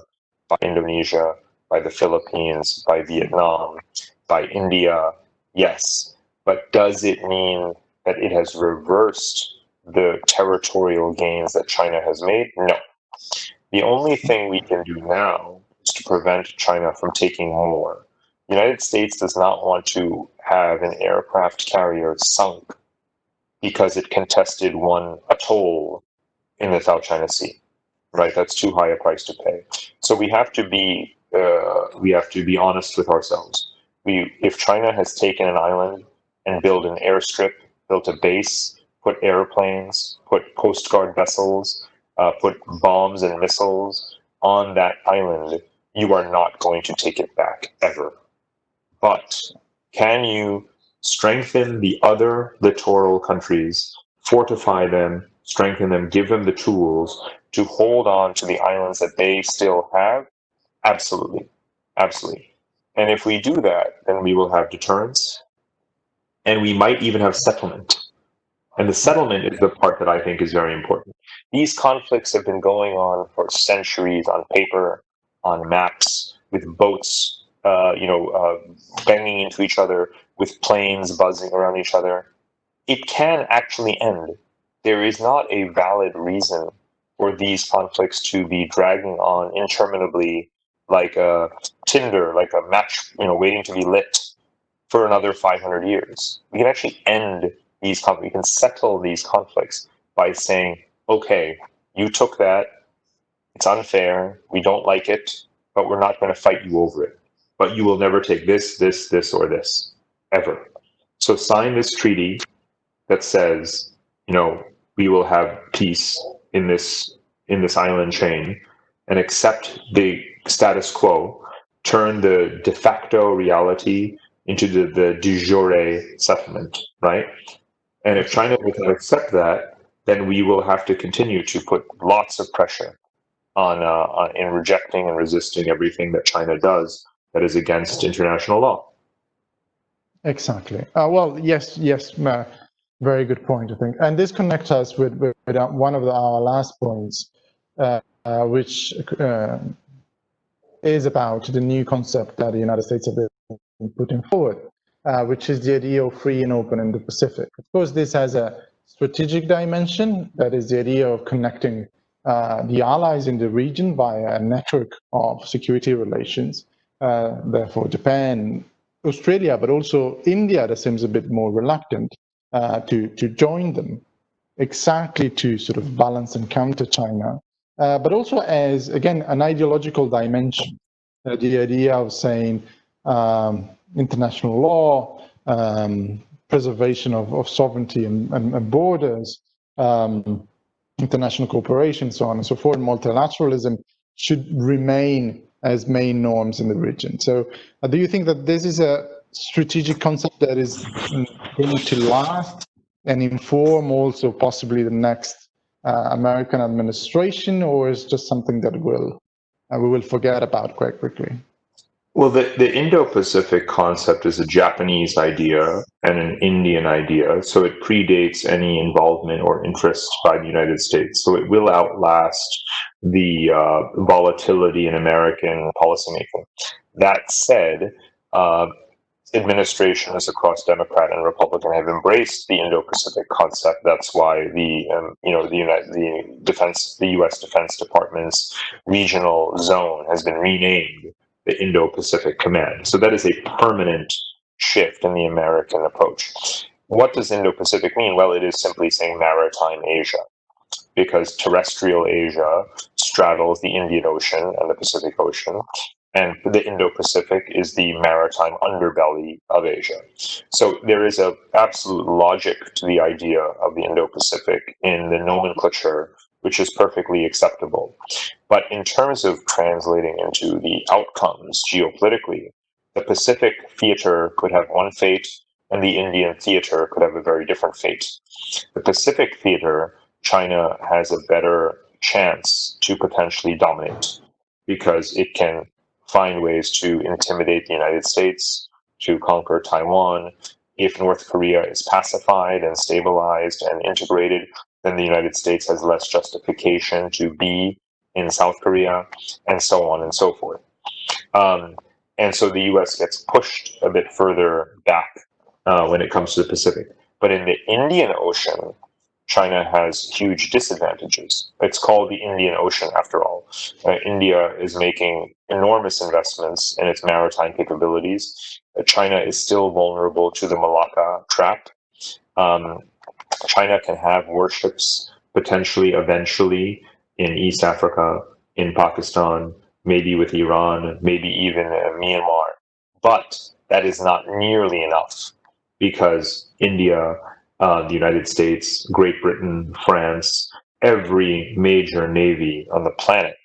by Indonesia, by the Philippines, by Vietnam, by India? Yes. But does it mean that it has reversed the territorial gains that China has made? No. The only thing we can do now is to prevent China from taking more. The United States does not want to have an aircraft carrier sunk because it contested one atoll in the South China Sea, right? That's too high a price to pay. So we have to be honest with ourselves. If China has taken an island and built an airstrip, built a base, put airplanes, put Coast Guard vessels, put bombs and missiles on that island, you are not going to take it back ever. But can you strengthen the other littoral countries, fortify them, strengthen them, give them the tools to hold on to the islands that they still have? Absolutely. Absolutely. And if we do that, then we will have deterrence, and we might even have settlement. And the settlement is the part that I think is very important. These conflicts have been going on for centuries on paper, on maps, with boats, banging into each other, with planes buzzing around each other. It can actually end. There is not a valid reason for these conflicts to be dragging on interminably, like a tinder, like a match, waiting to be lit for another 500 years. We can actually end these conflicts. We can settle these conflicts by saying, okay, you took that, it's unfair, we don't like it, but we're not going to fight you over it. But you will never take this, or this, ever. So sign this treaty that says, we will have peace in this island chain, and accept the status quo, turn the de facto reality into the de jure settlement, right? And if China does not accept that, then we will have to continue to put lots of pressure on in rejecting and resisting everything that China does that is against international law. Exactly. Well, yes, very good point, I think. And this connects us with one of our last points, which is about the new concept that the United States have been putting forward, which is the idea of free and open in the Pacific. Of course, this has a strategic dimension, that is the idea of connecting the allies in the region via a network of security relations. Therefore, Japan, Australia, but also India, that seems a bit more reluctant to join them, exactly to sort of balance and counter China, but also as, again, an ideological dimension. the idea of saying international law, preservation of sovereignty and borders, international cooperation, so on and so forth, multilateralism should remain as main norms in the region. So do you think that this is a strategic concept that is going to last and inform also possibly the next American administration, or is just something that we will forget about quite quickly? Well, the Indo-Pacific concept is a Japanese idea and an Indian idea, so it predates any involvement or interest by the United States. So it will outlast the volatility in American policymaking. That said, administrations across Democrat and Republican have embraced the Indo-Pacific concept. That's why the U.S. Defense Department's regional zone has been renamed the Indo-Pacific Command. So that is a permanent shift in the American approach. What does Indo-Pacific mean? Well, it is simply saying maritime Asia, because terrestrial Asia straddles the Indian Ocean and the Pacific Ocean, and the Indo-Pacific is the maritime underbelly of Asia. So there is an absolute logic to the idea of the Indo-Pacific in the nomenclature, which is perfectly acceptable. But in terms of translating into the outcomes geopolitically, the Pacific theater could have one fate, and the Indian theater could have a very different fate. The Pacific theater, China has a better chance to potentially dominate, because it can find ways to intimidate the United States, to conquer Taiwan. If North Korea is pacified and stabilized and integrated, then the United States has less justification to be in South Korea, and so on and so forth. And so the US gets pushed a bit further back when it comes to the Pacific. But in the Indian Ocean, China has huge disadvantages. It's called the Indian Ocean, after all. India is making enormous investments in its maritime capabilities. China is still vulnerable to the Malacca trap. China can have warships potentially, eventually, in East Africa, in Pakistan, maybe with Iran, maybe even Myanmar. But that is not nearly enough, because India, the United States, Great Britain, France, every major navy on the planet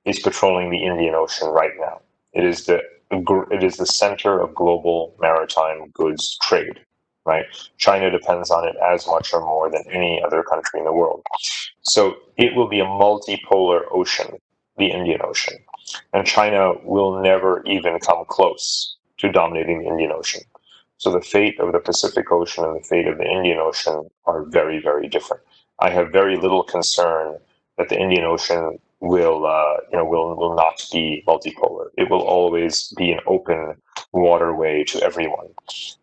is patrolling the Indian Ocean right now. It is the center of global maritime goods trade, right? China depends on it as much or more than any other country in the world. So it will be a multipolar ocean, the Indian Ocean, and China will never even come close to dominating the Indian Ocean. So the fate of the Pacific Ocean and the fate of the Indian Ocean are very, very different. I have very little concern that the Indian Ocean will not be multipolar. It will always be an open waterway to everyone,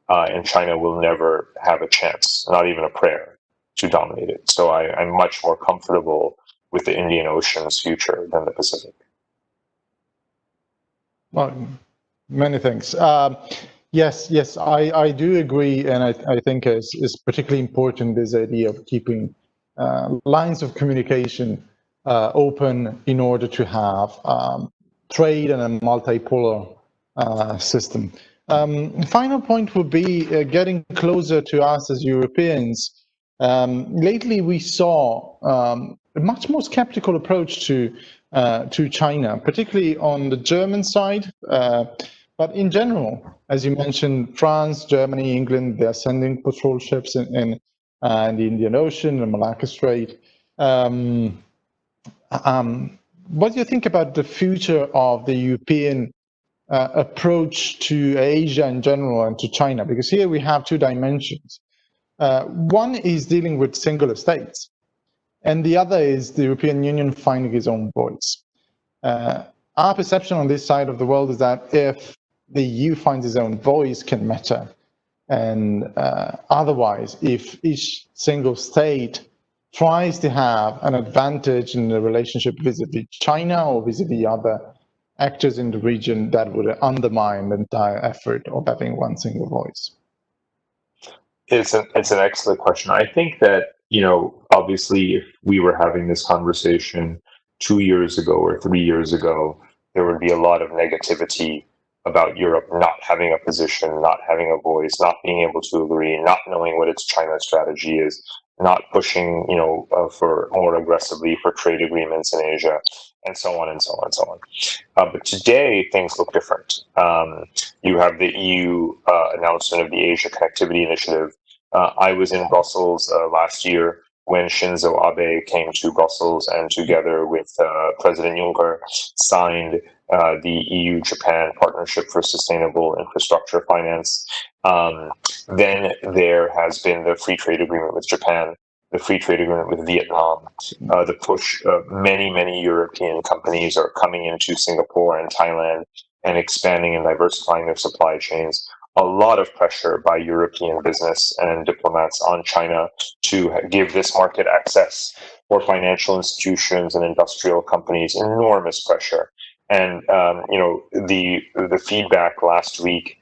and China will never have a chance, not even a prayer, to dominate it. So I'm much more comfortable with the Indian Ocean's future than the Pacific. Well, many thanks. Yes, I do agree, and I think it's particularly important, this idea of keeping lines of communication open in order to have trade and a multipolar system. Final point would be getting closer to us as Europeans. Lately, we saw a much more skeptical approach to China, particularly on the German side. But in general, as you mentioned, France, Germany, England, they're sending patrol ships in the Indian Ocean, the Malacca Strait. What do you think about the future of the European approach to Asia in general and to China? Because here we have two dimensions. One is dealing with singular states, and the other is the European Union finding its own voice. Our perception on this side of the world is that if the EU finds its own voice, can matter. And otherwise, if each single state tries to have an advantage in the relationship vis-a-vis China or vis-a-vis other actors in the region, that would undermine the entire effort of having one single voice. It's an excellent question. I think that, obviously, if we were having this conversation 2 years ago or 3 years ago, there would be a lot of negativity about Europe not having a position, not having a voice, not being able to agree, not knowing what its China strategy is, not pushing, for more aggressively for trade agreements in Asia, and so on and so on and so on. But today things look different. You have the EU announcement of the Asia Connectivity Initiative. I was in Brussels last year when Shinzo Abe came to Brussels and together with President Juncker signed the EU-Japan Partnership for Sustainable Infrastructure Finance. Then there has been the free trade agreement with Japan, the free trade agreement with Vietnam, the push of many European companies are coming into Singapore and Thailand and expanding and diversifying their supply chains. A lot of pressure by European business and diplomats on China to give this market access for financial institutions and industrial companies, enormous pressure. And the feedback last week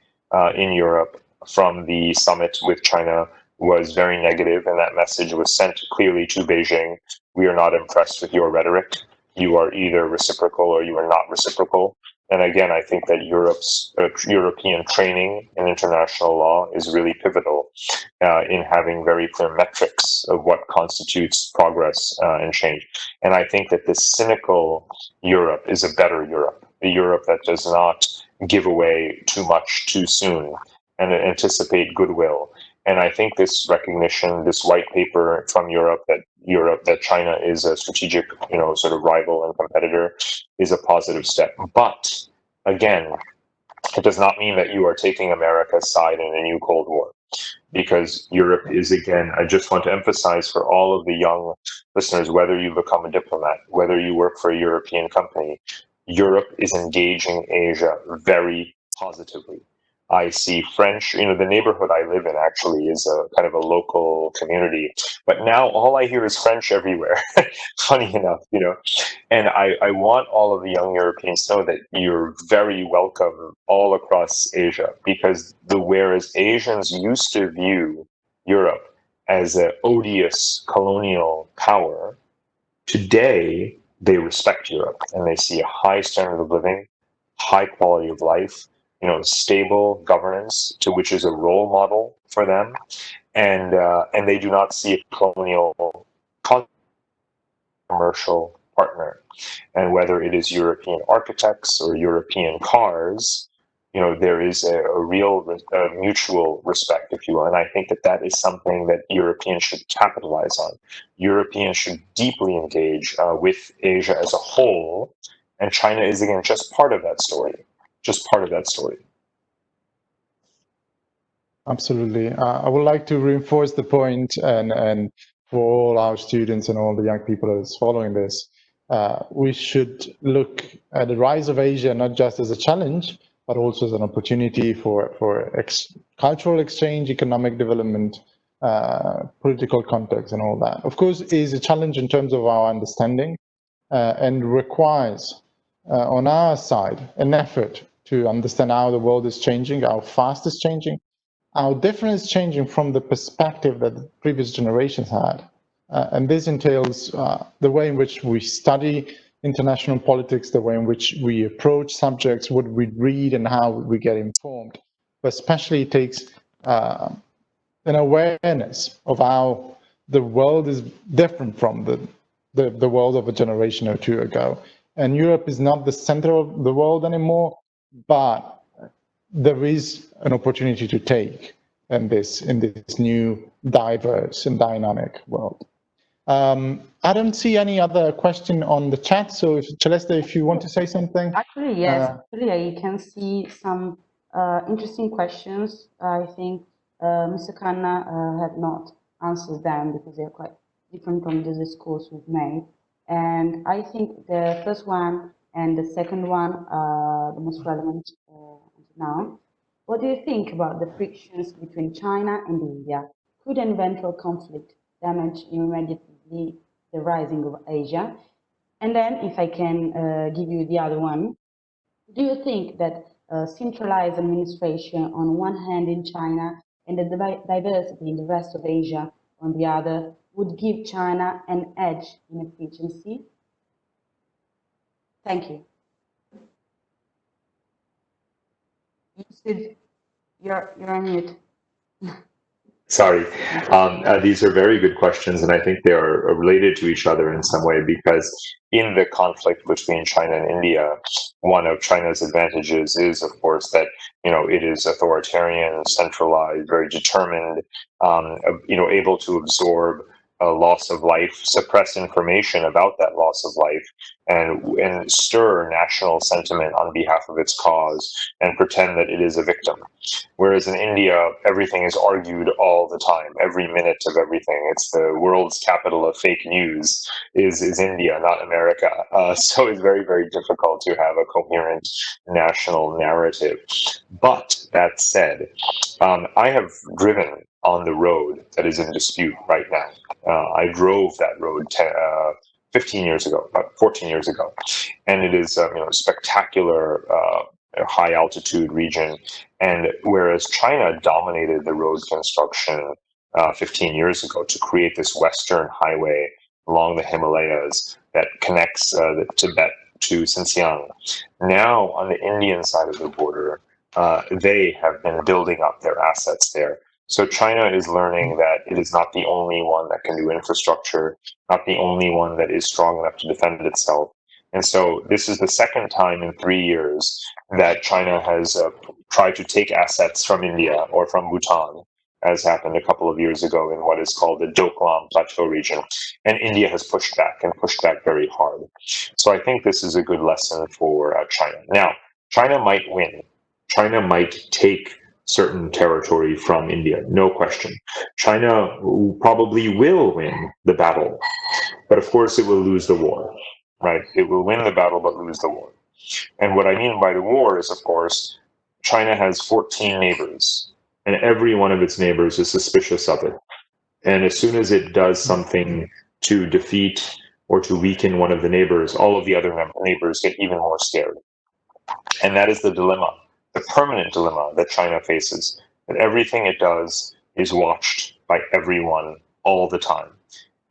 in Europe from the summit with China was very negative, and that message was sent clearly to Beijing. We are not impressed with your rhetoric. You are either reciprocal or you are not reciprocal. And again, I think that Europe's European training in international law is really pivotal in having very clear metrics of what constitutes progress and change. And I think that this cynical Europe is a better Europe, a Europe that does not give away too much too soon and anticipate goodwill. And I think this recognition, this white paper from Europe that China is a strategic, sort of rival and competitor, is a positive step. But again, it does not mean that you are taking America's side in a new Cold War, because Europe is, again, I just want to emphasize for all of the young listeners, whether you become a diplomat, whether you work for a European company, Europe is engaging Asia very positively. I see French, the neighborhood I live in actually is a kind of a local community, but now all I hear is French everywhere, funny enough, and I want all of the young Europeans to know that you're very welcome all across Asia, because whereas Asians used to view Europe as an odious colonial power, today they respect Europe and they see a high standard of living, high quality of life, stable governance, which is a role model for them, and they do not see a colonial commercial partner. And whether it is European architects or European cars, there is a real mutual respect, if you will. And I think that is something that Europeans should capitalize on. Europeans should deeply engage with Asia as a whole, and China is, again, just part of that story. Just part of that story. Absolutely. I would like to reinforce the point, and for all our students and all the young people that is following this, we should look at the rise of Asia not just as a challenge, but also as an opportunity for cultural exchange, economic development, political context, and all that. Of course, it is a challenge in terms of our understanding and requires on our side an effort to understand how the world is changing, how fast it's changing, how different it's changing from the perspective that the previous generations had. And this entails the way in which we study international politics, the way in which we approach subjects, what we read and how we get informed. But especially it takes an awareness of how the world is different from the world of a generation or two ago. And Europe is not the center of the world anymore, but there is an opportunity to take in this new, diverse and dynamic world. I don't see any other question on the chat, so Celeste, if you want to say something. Actually, yes. Actually, I can see some interesting questions. I think Mr. Khanna had not answered them because they're quite different from the discourse we've made. And I think the first one and the second one are the most relevant now. What do you think about the frictions between China and India? Could an eventual conflict damage immediately the rising of Asia? And then, if I can give you the other one, do you think that centralized administration on one hand in China and the diversity in the rest of Asia on the other would give China an edge in efficiency? Thank you. You're on mute. Sorry. These are very good questions, and I think they are related to each other in some way because in the conflict between China and India, one of China's advantages is, of course, that it is authoritarian, centralized, very determined, able to absorb a loss of life, suppress information about that loss of life, and stir national sentiment on behalf of its cause and pretend that it is a victim. Whereas in India, everything is argued all the time, every minute of everything. It's the world's capital of fake news is India, not America. So it's very, very difficult to have a coherent national narrative. But that said, I have driven on the road that is in dispute right now. I drove that road 15 years ago, about 14 years ago, and it is a spectacular high altitude region. And whereas China dominated the road construction 15 years ago to create this western highway along the Himalayas that connects the Tibet to Xinjiang, now on the Indian side of the border, they have been building up their assets there. So China is learning that it is not the only one that can do infrastructure, not the only one that is strong enough to defend itself. And so this is the second time in 3 years that China has tried to take assets from India or from Bhutan, as happened a couple of years ago in what is called the Doklam Plateau region. And India has pushed back and pushed back very hard. So I think this is a good lesson for China. Now, China might win. China might take certain territory from India, no question. China probably will win the battle, but of course it will lose the war, right? It will win the battle but lose the war. And what I mean by the war is, of course, China has 14 neighbors, and every one of its neighbors is suspicious of it. And as soon as it does something to defeat or to weaken one of the neighbors, all of the other neighbors get even more scared. And that is the dilemma, the permanent dilemma that China faces, that everything it does is watched by everyone all the time.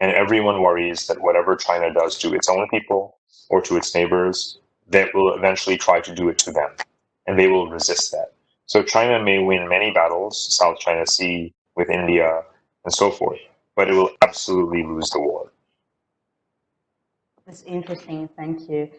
And everyone worries that whatever China does to its own people or to its neighbors, that will eventually try to do it to them. And they will resist that. So China may win many battles, South China Sea, with India, and so forth, but it will absolutely lose the war. That's interesting. Thank you.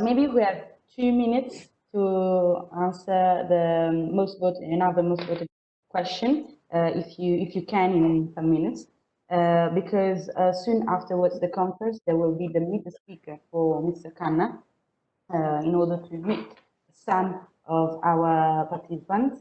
Maybe we have 2 minutes to answer the most voted, another most voted question, if you can in some minutes, because soon afterwards the conference there will be the meet the speaker for Mr. Khanna in order to meet some of our participants